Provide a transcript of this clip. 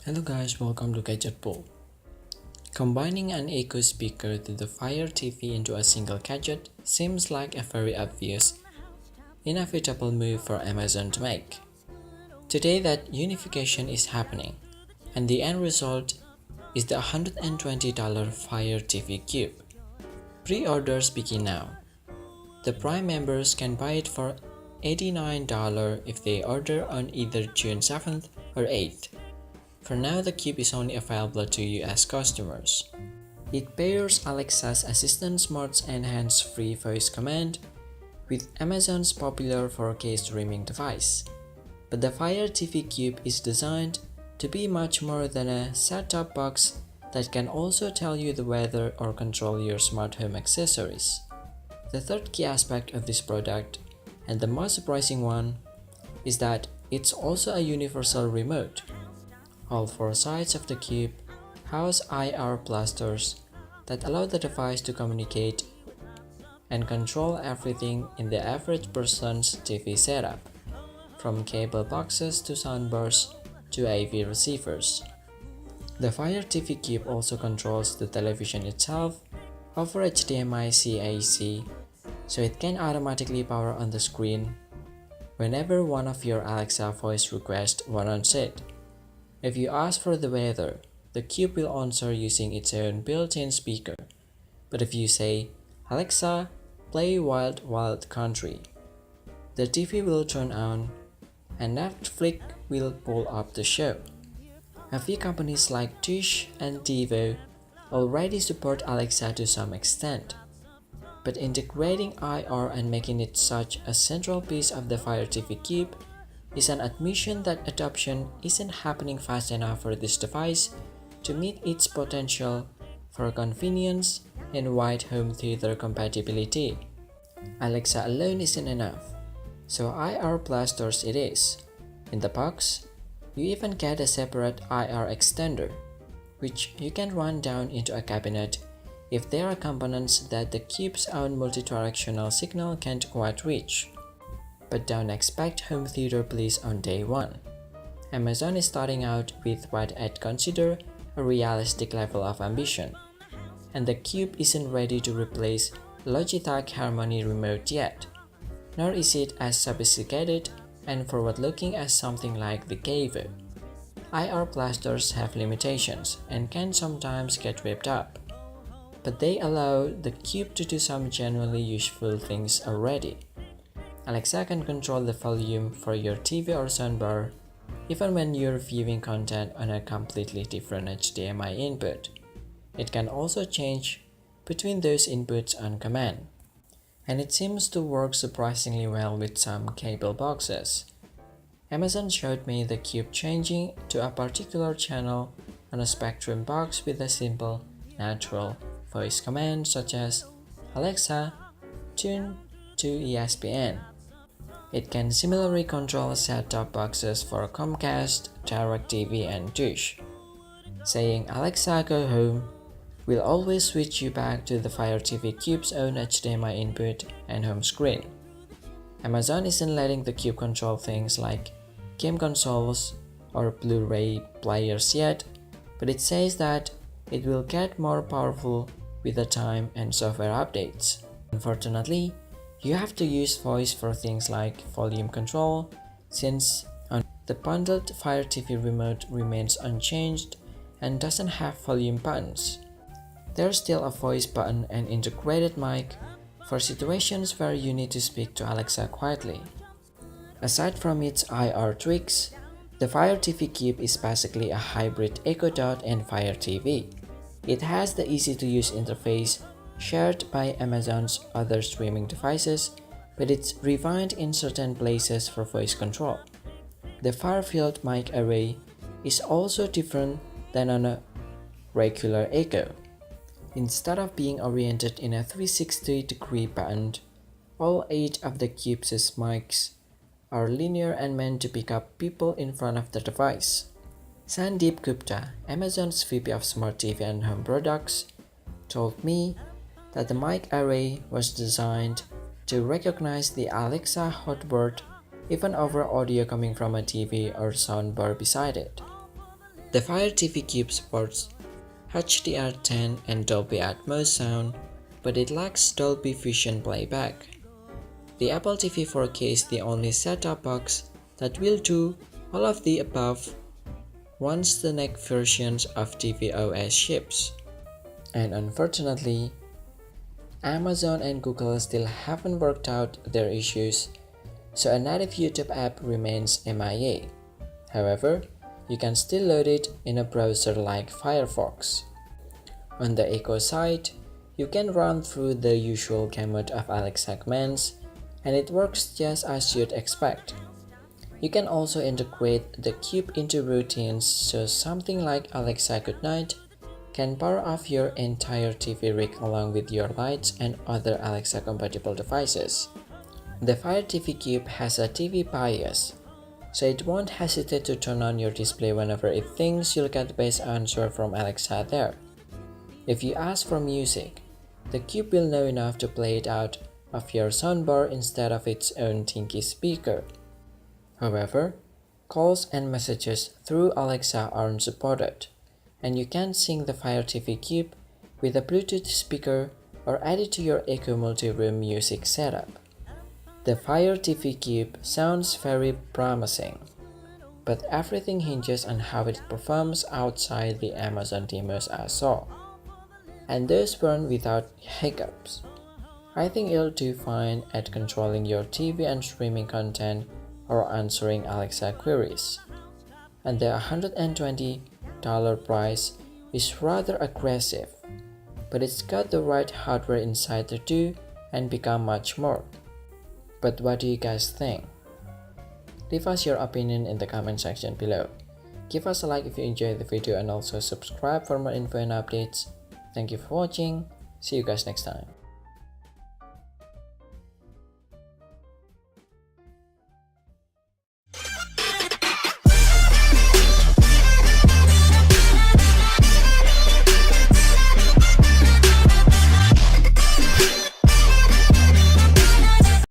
Hello guys, welcome to Gadget Pool. Combining an echo speaker to the Fire TV into a single gadget seems like a very obvious, inevitable move for Amazon to make. Today that unification is happening, and the end result is the $120 Fire TV Cube. Pre-orders begin now. The Prime members can buy it for $89 if they order on either June 7th or 8th. For now, the Cube is only available to US customers. It pairs Alexa's Assistant Smart's enhanced free voice command with Amazon's popular 4K streaming device. But the Fire TV Cube is designed to be much more than a set-top box that can also tell you the weather or control your smart home accessories. The third key aspect of this product, and the most surprising one, is that it's also a universal remote. All four sides of the Cube house IR blasters that allow the device to communicate and control everything in the average person's TV setup, from cable boxes to soundbars to AV receivers. The Fire TV Cube also controls the television itself over HDMI-CEC, so it can automatically power on the screen whenever one of your Alexa voice requests warrants it. If you ask for the weather, the Cube will answer using its own built-in speaker. But if you say, "Alexa, play Wild Wild Country," the TV will turn on and Netflix will pull up the show. A few companies like Dish and TiVo already support Alexa to some extent. But integrating IR and making it such a central piece of the Fire TV Cube is an admission that adoption isn't happening fast enough for this device to meet its potential for convenience and wide home theater compatibility. Alexa alone isn't enough, so IR blasters it is. In the box, you even get a separate IR extender, which you can run down into a cabinet if there are components that the Cube's own multidirectional signal can't quite reach. But don't expect home theater bliss on day one. Amazon is starting out with what I'd consider a realistic level of ambition, and the Cube isn't ready to replace Logitech Harmony Remote yet, nor is it as sophisticated and forward-looking as something like the Revew. IR blasters have limitations and can sometimes get ripped up, but they allow the Cube to do some genuinely useful things already. Alexa can control the volume for your TV or soundbar, even when you're viewing content on a completely different HDMI input. It can also change between those inputs on command. And it seems to work surprisingly well with some cable boxes. Amazon showed me the Cube changing to a particular channel on a Spectrum box with a simple, natural voice command such as "Alexa, tune to ESPN." It can similarly control set-top boxes for Comcast, DirecTV, and Dish. Saying "Alexa, go home" will always switch you back to the Fire TV Cube's own HDMI input and home screen. Amazon isn't letting the Cube control things like game consoles or Blu-ray players yet, but it says that it will get more powerful with the time and software updates. Unfortunately, you have to use voice for things like volume control, since the bundled Fire TV remote remains unchanged and doesn't have volume buttons. There's still a voice button and integrated mic for situations where you need to speak to Alexa quietly. Aside from its IR tweaks, the Fire TV Cube is basically a hybrid Echo Dot and Fire TV. It has the easy-to-use interface shared by Amazon's other streaming devices, but it's refined in certain places for voice control. The far-field mic array is also different than on a regular Echo. Instead of being oriented in a 360-degree pattern, all 8 of the Cube's mics are linear and meant to pick up people in front of the device. Sandeep Gupta, Amazon's VP of Smart TV and Home Products, told me that the mic array was designed to recognize the Alexa hotword even over audio coming from a TV or soundbar beside it. The Fire TV Cube supports HDR10 and Dolby Atmos sound, but it lacks Dolby Vision playback. The Apple TV 4K is the only set-top box that will do all of the above once the next versions of tvOS ships. And unfortunately, Amazon and Google still haven't worked out their issues, so a native YouTube app remains MIA. However, you can still load it in a browser like Firefox. On the Echo side, you can run through the usual gamut of Alexa commands, and it works just as you'd expect. You can also integrate the Cube into routines, so something like Alexa Goodnight can power off your entire TV rig along with your lights and other Alexa compatible devices. The Fire TV Cube has a TV bias, so it won't hesitate to turn on your display whenever it thinks you'll get the best answer from Alexa there. If you ask for music, the Cube will know enough to play it out of your soundbar instead of its own tinky speaker. However, calls and messages through Alexa aren't supported, and you can't sync the Fire TV Cube with a Bluetooth speaker or add it to your Echo multi-room music setup. The Fire TV Cube sounds very promising, but everything hinges on how it performs outside the Amazon demos I saw, and those weren't without hiccups. I think it'll do fine at controlling your TV and streaming content or answering Alexa queries, and the $120 price is rather aggressive, but it's got the right hardware inside to do and become much more. But what do you guys think? Leave us your opinion in the comment section below. Give us a like if you enjoyed the video and also subscribe for more info and updates. Thank you for watching. See you guys next time.